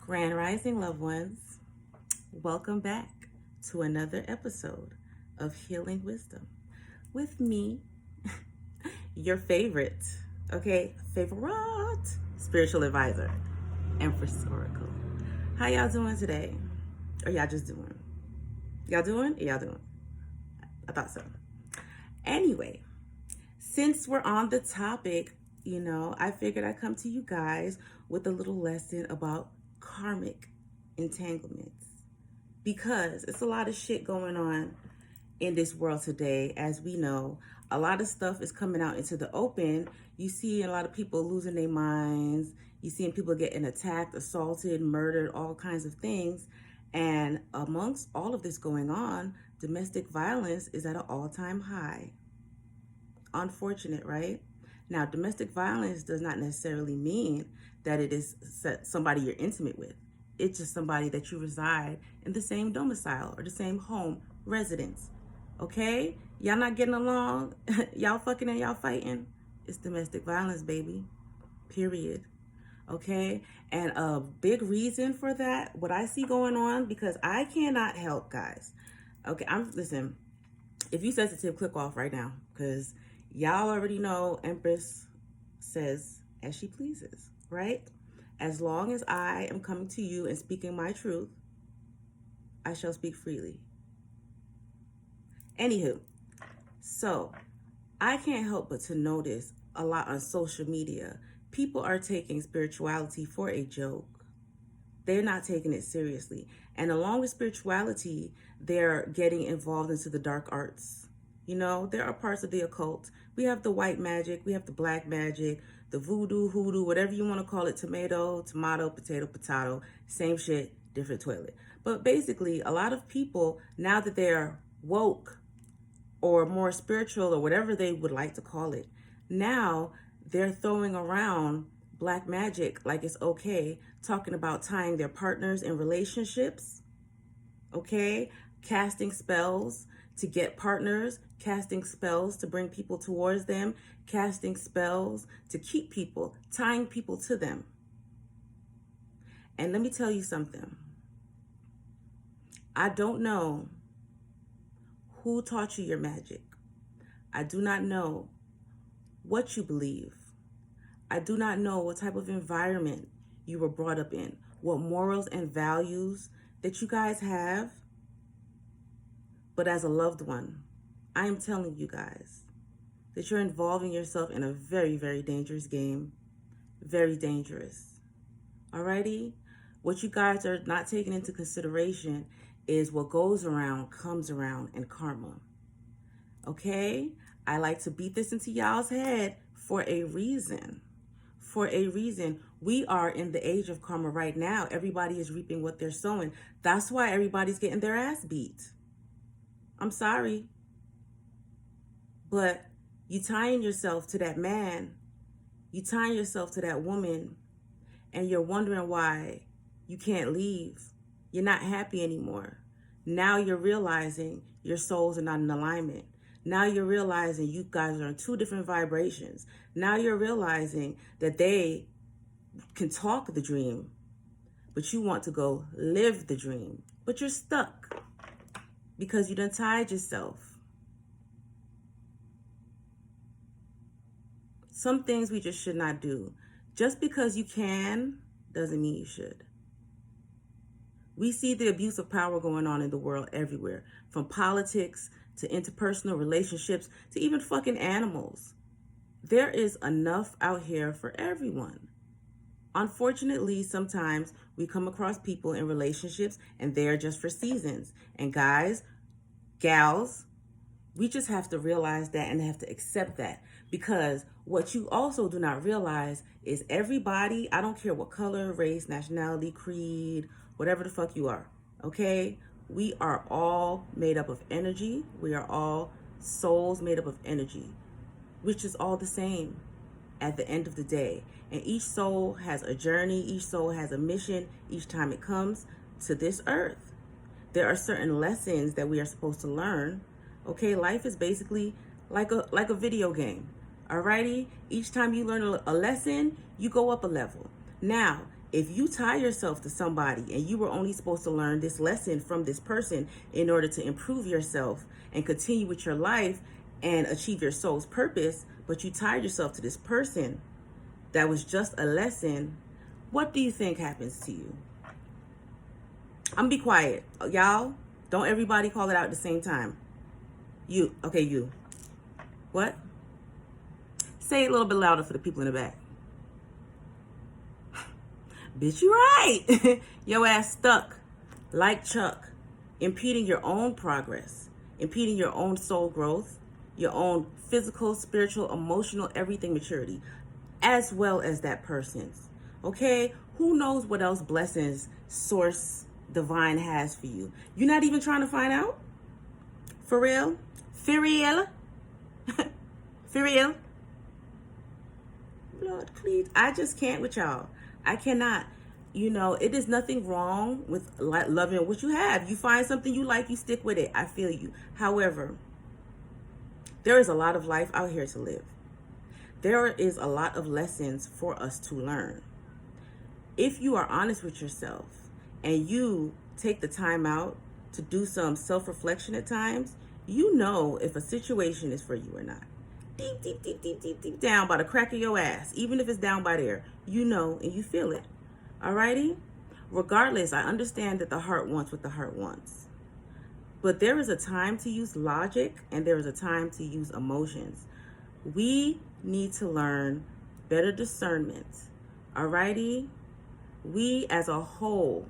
Grand Rising loved ones, welcome back to another episode of Healing Wisdom with me, your favorite spiritual advisor, Empress Oracle. How y'all doing today? Or y'all just doing? Y'all doing? Y'all doing? I thought so. Anyway, since we're on the topic, I figured I'd come to you guys with a little lesson about karmic entanglements because it's a lot of shit going on in this world today. As we know, a lot of stuff is coming out into the open. You see a lot of people losing their minds. You seeing people getting attacked, assaulted, murdered, all kinds of things. And amongst all of this going on, domestic violence is at an all-time high. Unfortunate, right? Now, domestic violence does not necessarily mean that it is somebody you're intimate with. It's just somebody that you reside in the same domicile or the same home residence. Okay? Y'all not getting along? Y'all fucking and y'all fighting? It's domestic violence, baby. Period. Okay? And a big reason for that, what I see going on, because I cannot help, guys. Okay, listen, if you sensitive, click off right now, because y'all already know Empress says as she pleases, right? As long as I am coming to you and speaking my truth, I shall speak freely. Anywho, so I can't help but to notice a lot on social media. People are taking spirituality for a joke. They're not taking it seriously. And along with spirituality, they're getting involved into the dark arts. There are parts of the occult. We have the white magic, we have the black magic, the voodoo, hoodoo, whatever you want to call it, tomato, potato, same shit, different toilet. But basically, a lot of people, now that they're woke or more spiritual or whatever they would like to call it, now they're throwing around black magic like it's okay, talking about tying their partners in relationships, okay? Casting spells to get partners, casting spells to bring people towards them, casting spells to keep people, tying people to them. And let me tell you something. I don't know who taught you your magic. I do not know what you believe. I do not know what type of environment you were brought up in, what morals and values that you guys have. But as a loved one, I am telling you guys that you're involving yourself in a very, very dangerous game. Very dangerous. Alrighty? What you guys are not taking into consideration is what goes around comes around in karma. Okay? I like to beat this into y'all's head for a reason. For a reason. We are in the age of karma right now. Everybody is reaping what they're sowing. That's why everybody's getting their ass beat. I'm sorry. But you tying yourself to that man, you tying yourself to that woman, and you're wondering why you can't leave. You're not happy anymore. Now you're realizing your souls are not in alignment. Now you're realizing you guys are on two different vibrations. Now you're realizing that they can talk the dream, but you want to go live the dream. But you're stuck because you done tied yourself. Some things we just should not do. Just because you can doesn't mean you should. We see the abuse of power going on in the world everywhere, from politics to interpersonal relationships to even fucking animals. There is enough out here for everyone. Unfortunately, sometimes we come across people in relationships and they're just for seasons. And guys, gals, we just have to realize that and have to accept that. Because what you also do not realize is everybody, I don't care what color, race, nationality, creed, whatever the fuck you are, okay? We are all made up of energy. We are all souls made up of energy, which is all the same at the end of the day. And each soul has a journey. Each soul has a mission each time it comes to this earth. There are certain lessons that we are supposed to learn. Okay, life is basically like a video game. Alrighty? Each time you learn a lesson, you go up a level. Now, if you tie yourself to somebody and you were only supposed to learn this lesson from this person in order to improve yourself and continue with your life and achieve your soul's purpose, but you tied yourself to this person that was just a lesson, what do you think happens to you? I'm gonna be quiet. Y'all, don't everybody call it out at the same time. You. Okay, you. What? Say it a little bit louder for the people in the back. Bitch, you right. Your ass stuck like Chuck, impeding your own progress, impeding your own soul growth, your own physical, spiritual, emotional, everything maturity, as well as that person's. Okay? Who knows what else blessings source divine has for you? You're not even trying to find out? For real? For real? For real? Lord, please. I just can't with y'all. I cannot. You know, it is nothing wrong with loving what you have. You find something you like, you stick with it. I feel you. However, there is a lot of life out here to live. There is a lot of lessons for us to learn. If you are honest with yourself and you take the time out to do some self-reflection at times, you know if a situation is for you or not. Deep down by the crack of your ass, even if it's down by there, you know and you feel it. Alrighty? Regardless, I understand that the heart wants what the heart wants. But there is a time to use logic and there is a time to use emotions. We need to learn better discernment. Alrighty? We as a whole,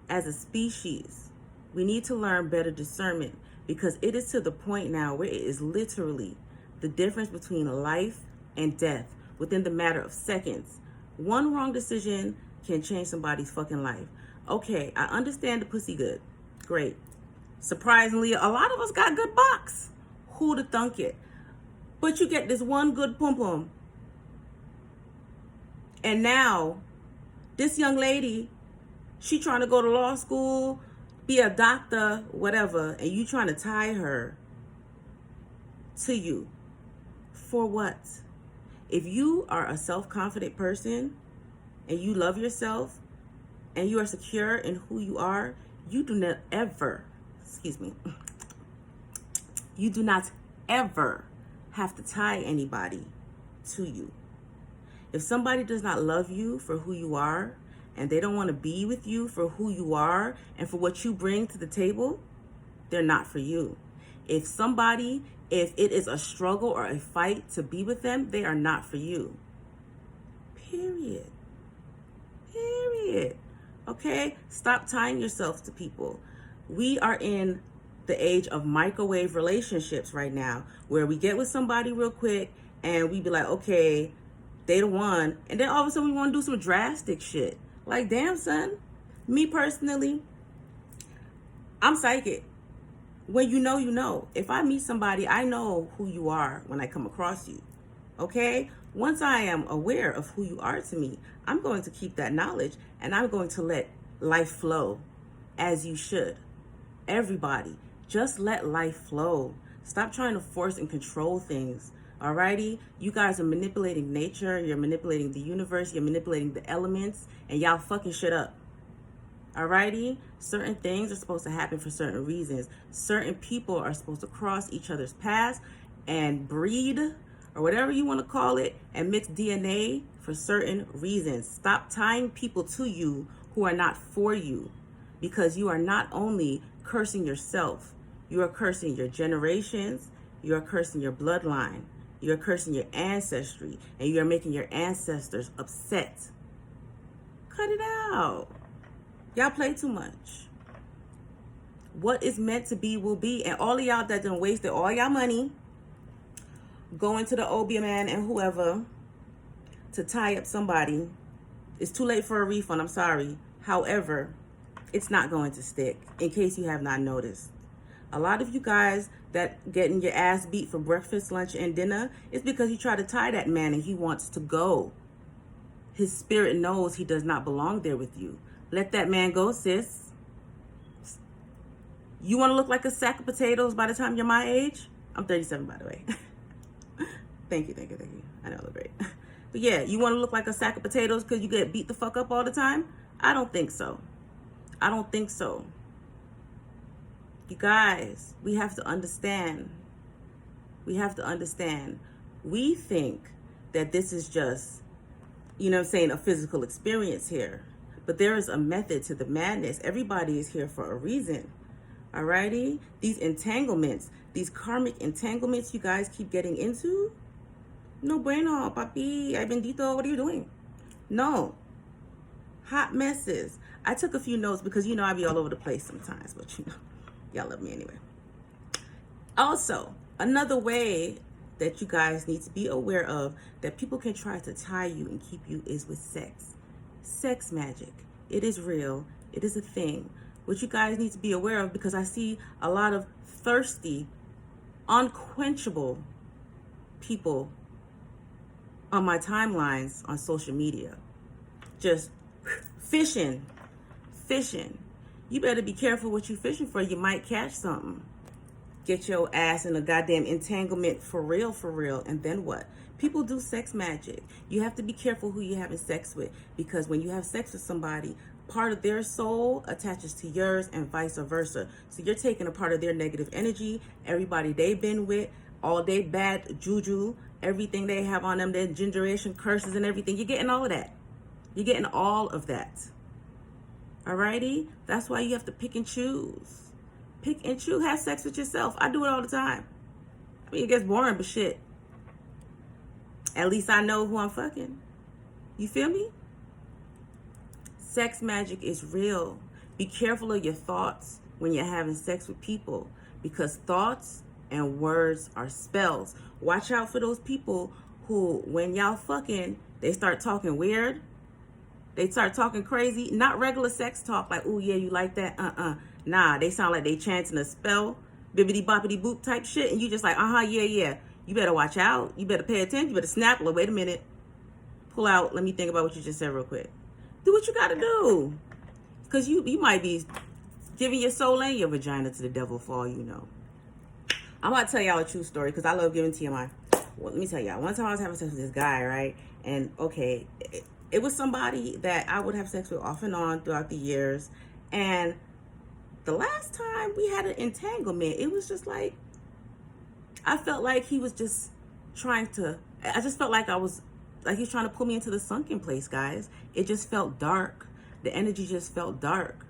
as a species, we need to learn better discernment because it is to the point now where it is literally the difference between life and death within the matter of seconds. One wrong decision can change somebody's fucking life. Okay, I understand the pussy good. Great. Surprisingly, a lot of us got good box. Who'da thunk it? But you get this one good pum-pum. And now, this young lady, she trying to go to law school, be a doctor, whatever, and you trying to tie her to you. For what? If you are a self-confident person and you love yourself and you are secure in who you are, you do not ever, you do not ever have to tie anybody to you. If somebody does not love you for who you are and they don't want to be with you for who you are and for what you bring to the table, they're not for you. If it is a struggle or a fight to be with them, they are not for you. Period. Okay? Stop tying yourself to people. We are in the age of microwave relationships right now, where we get with somebody real quick and we be like, okay, they the one. And then all of a sudden we want to do some drastic shit. Like, damn, son. Me personally, I'm psychic. When you know, you know. If I meet somebody, I know who you are when I come across you. Okay? Once I am aware of who you are to me, I'm going to keep that knowledge and I'm going to let life flow as you should. Everybody, just let life flow. Stop trying to force and control things. Alrighty? You guys are manipulating nature, you're manipulating the universe, you're manipulating the elements, and y'all fucking shit up. Alrighty? Certain things are supposed to happen for certain reasons. Certain people are supposed to cross each other's paths and breed, or whatever you want to call it, and mix DNA for certain reasons. Stop tying people to you who are not for you, because you are not only cursing yourself, you are cursing your generations, you are cursing your bloodline, you are cursing your ancestry, and you are making your ancestors upset. Cut it out. Y'all play too much. What is meant to be will be. And all of y'all that done wasted all y'all money going to the Obeah man and whoever to tie up somebody, it's too late for a refund. I'm sorry. However, it's not going to stick, in case you have not noticed. A lot of you guys that getting your ass beat for breakfast, lunch, and dinner is because you try to tie that man and he wants to go. His spirit knows he does not belong there with you. Let that man go, sis. You want to look like a sack of potatoes by the time you're my age? I'm 37, by the way. Thank you. I know I look great. But yeah, you want to look like a sack of potatoes because you get beat the fuck up all the time? I don't think so. I don't think so. You guys, we have to understand. We have to understand. We think that this is just, you know what I'm saying, a physical experience here. But there is a method to the madness. Everybody is here for a reason. Alrighty? These entanglements, these karmic entanglements you guys keep getting into, no bueno, papi, ay bendito, what are you doing? No. Hot messes. I took a few notes because, you know, I be all over the place sometimes, but you know, y'all love me anyway. Also, another way that you guys need to be aware of that people can try to tie you and keep you is with sex. Sex magic. It is real. It is a thing. What you guys need to be aware of, because I see a lot of thirsty, unquenchable people on my timelines on social media. Just fishing. You better be careful what you fishing for. You might catch something. Get your ass in a goddamn entanglement for real, and then what? People do sex magic. You have to be careful who you're having sex with, because when you have sex with somebody, part of their soul attaches to yours and vice versa. So you're taking a part of their negative energy, everybody they've been with, all their bad juju, everything they have on them, their generation curses and everything. You're getting all of that. You're getting all of that. Alrighty? That's why you have to pick and choose. Pick and choose. Have sex with yourself. I do it all the time. I mean, it gets boring, but shit. At least I know who I'm fucking. You feel me? Sex magic is real. Be careful of your thoughts when you're having sex with people, because thoughts and words are spells. Watch out for those people who, when y'all fucking, they start talking weird. They start talking crazy. Not regular sex talk like, oh yeah, you like that? Nah, they sound like they chanting a spell, bibbity boppity boop type shit, and you just like, yeah. You better watch out. You better pay attention. You better snap. Well, wait a minute. Pull out. Let me think about what you just said real quick. Do what you gotta do. Because you might be giving your soul and your vagina to the devil for all you know. I'm about to tell y'all a true story because I love giving TMI. Well, let me tell y'all. One time I was having sex with this guy, right? And okay, it was somebody that I would have sex with off and on throughout the years. And the last time we had an entanglement, it was just like, I felt like he was just trying to, I just felt like he was trying to pull me into the sunken place, guys. It just felt dark. The energy just felt dark.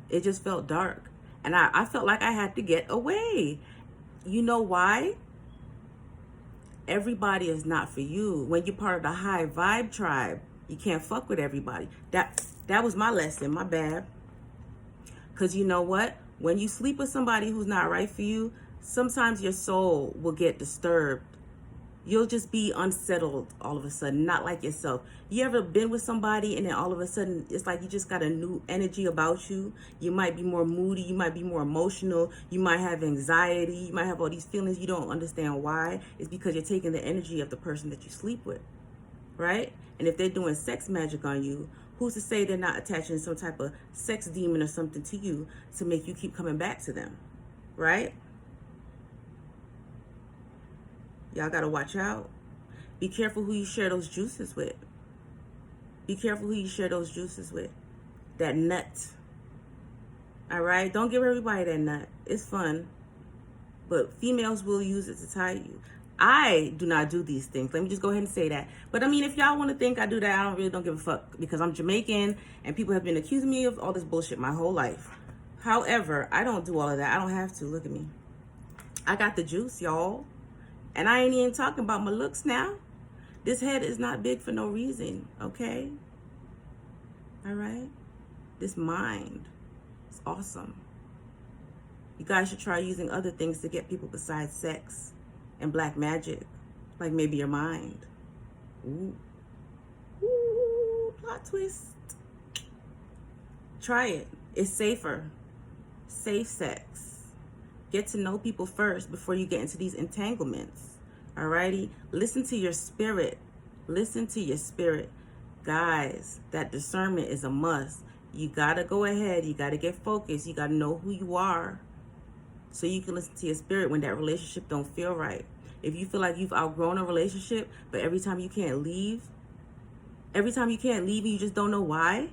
It just felt dark. And I felt like I had to get away. You know why? Everybody is not for you. When you're part of the high vibe tribe, you can't fuck with everybody. That was my lesson, my bad. Because you know what? When you sleep with somebody who's not right for you, sometimes your soul will get disturbed. You'll just be unsettled all of a sudden, not like yourself. You ever been with somebody and then all of a sudden it's like you just got a new energy about you? You might be more moody, you might be more emotional, you might have anxiety, you might have all these feelings you don't understand why. It's because you're taking the energy of the person that you sleep with, right? And if they're doing sex magic on you, who's to say they're not attaching some type of sex demon or something to you to make you keep coming back to them, right? Y'all gotta watch out. Be careful who you share those juices with. Be careful who you share those juices with. That nut. All right? Don't give everybody that nut. It's fun. But females will use it to tie you. I do not do these things. Let me just go ahead and say that. But I mean, if y'all want to think I do that, I don't give a fuck. Because I'm Jamaican and people have been accusing me of all this bullshit my whole life. However, I don't do all of that. I don't have to. Look at me. I got the juice, y'all. And I ain't even talking about my looks now. This head is not big for no reason, okay? All right? This mind is awesome. You guys should try using other things to get people besides sex and black magic. Like maybe your mind. Ooh. Ooh, plot twist. Try it. It's safer. Safe sex. Get to know people first before you get into these entanglements. Alrighty? Listen to your spirit. Listen to your spirit. Guys, that discernment is a must. You gotta go ahead. You gotta get focused. You gotta know who you are so you can listen to your spirit when that relationship don't feel right. If you feel like you've outgrown a relationship, but every time you can't leave and you just don't know why.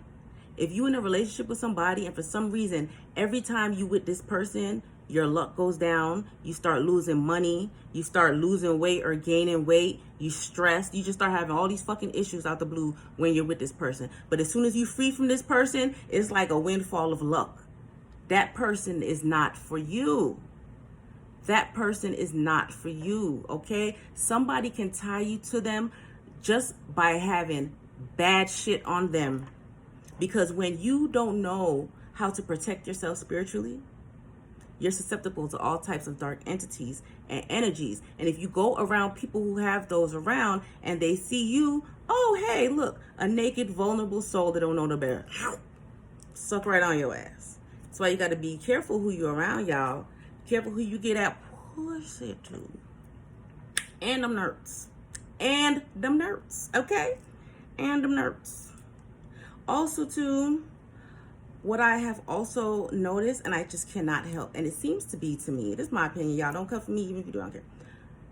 If you in a relationship with somebody and for some reason, every time you with this person, your luck goes down, you start losing money, you start losing weight or gaining weight, you stress, you just start having all these fucking issues out the blue when you're with this person. But as soon as you free from this person, it's like a windfall of luck. That person is not for you. That person is not for you, okay? Somebody can tie you to them just by having bad shit on them. Because when you don't know how to protect yourself spiritually, you're susceptible to all types of dark entities and energies. And if you go around people who have those around and they see you, oh, hey, look, a naked, vulnerable soul that don't know no better. Suck right on your ass. That's why you got to be careful who you're around, y'all. Careful who you get at pussy to. And them nerds. And them nerds, okay? And them nerds. Also, too, what I have also noticed, and I just cannot help, and it seems to be to me, this is my opinion, y'all, don't come for me even if you don't care.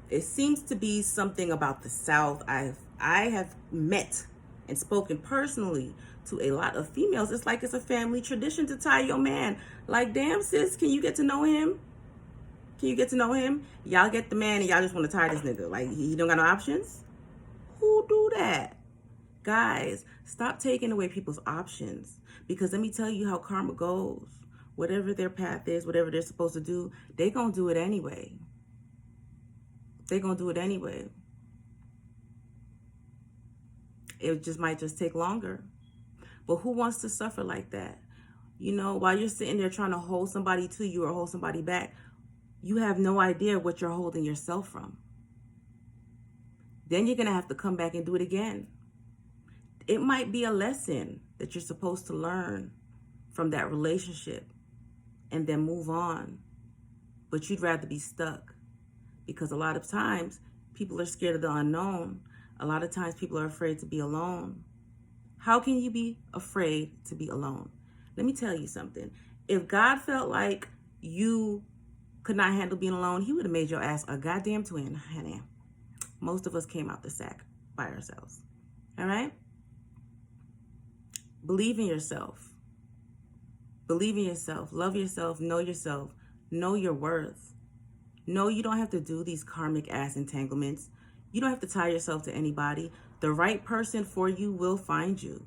It seems to be something about the South. I have met and spoken personally to a lot of females. It's like it's a family tradition to tie your man. Like, damn, sis, can you get to know him? Can you get to know him? Y'all get the man and y'all just want to tie this nigga. Like, he don't got no options? Who do that? Guys, stop taking away people's options. Because let me tell you how karma goes. Whatever their path is, whatever they're supposed to do, they gonna do it anyway. They gonna do it anyway. It just might just take longer. But who wants to suffer like that? You know, while you're sitting there trying to hold somebody to you or hold somebody back, you have no idea what you're holding yourself from. Then you're going to have to come back and do it again. It might be a lesson that you're supposed to learn from that relationship and then move on. But you'd rather be stuck because a lot of times people are scared of the unknown. A lot of times people are afraid to be alone. How can you be afraid to be alone? Let me tell you something. If God felt like you could not handle being alone, he would have made your ass a goddamn twin, honey. Most of us came out the sack by ourselves. All right? Believe in yourself. Believe in yourself. Love yourself. Know yourself. Know your worth. No, you don't have to do these karmic ass entanglements. You don't have to tie yourself to anybody. The right person for you will find you.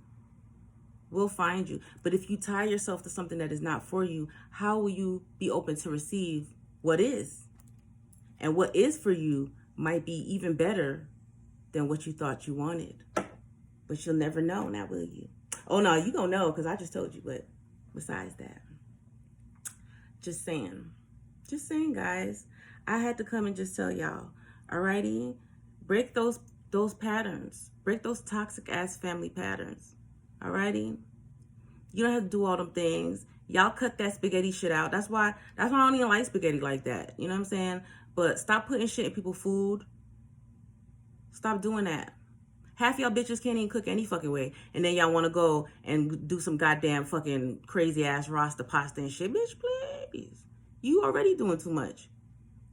Will find you. But if you tie yourself to something that is not for you, how will you be open to receive what is? And what is for you might be even better than what you thought you wanted. But you'll never know, now will you? Oh, no, you gonna know because I just told you. But besides that, just saying, guys, I had to come and just tell y'all, alrighty, break those patterns, break those toxic ass family patterns, alrighty. You don't have to do all them things. Y'all cut that spaghetti shit out. That's why I don't even like spaghetti like that. You know what I'm saying? But stop putting shit in people's food. Stop doing that. Half y'all bitches can't even cook any fucking way. And then y'all want to go and do some goddamn fucking crazy ass Rasta pasta and shit. Bitch, please. You already doing too much.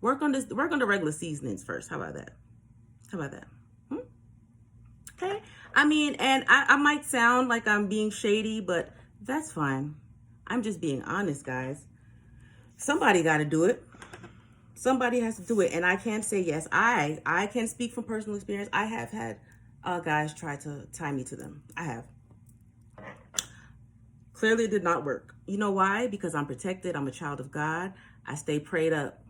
Work on the regular seasonings first. How about that? Okay? I mean, and I might sound like I'm being shady, but that's fine. I'm just being honest, guys. Somebody got to do it. Somebody has to do it. And I can say yes. I can speak from personal experience. I have had guys try to tie me to them. I have. Clearly it did not work. You know why? Because I'm protected. I'm a child of God. I stay prayed up.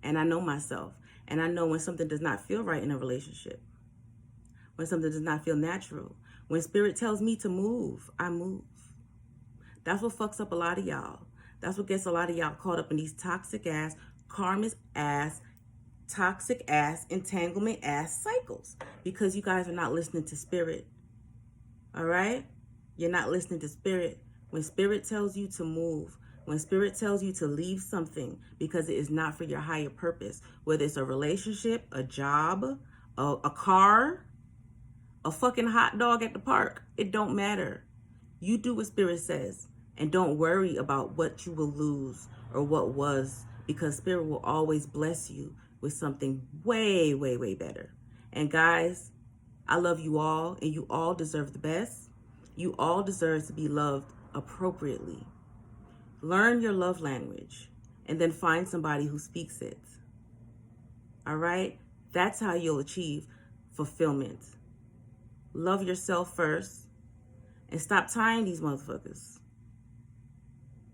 And I know myself. And I know when something does not feel right in a relationship. When something does not feel natural. When spirit tells me to move, I move. That's what fucks up a lot of y'all. That's what gets a lot of y'all caught up in these toxic ass, karmic ass, toxic ass, entanglement ass cycles. Because you guys are not listening to spirit. All right? You're not listening to spirit. When spirit tells you to move, when spirit tells you to leave something because it is not for your higher purpose, whether it's a relationship, a job, a car, a fucking hot dog at the park, it don't matter. You do what spirit says and don't worry about what you will lose or what was, because spirit will always bless you with something way, way, way better. And guys, I love you all, and you all deserve the best. You all deserve to be loved appropriately. Learn your love language and then find somebody who speaks it. All right? That's how you'll achieve fulfillment. Love yourself first and stop tying these motherfuckers.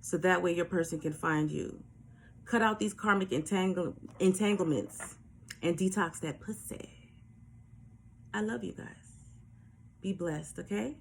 So that way your person can find you. Cut out these karmic entanglements and detox that pussy. I love you guys. Be blessed, okay?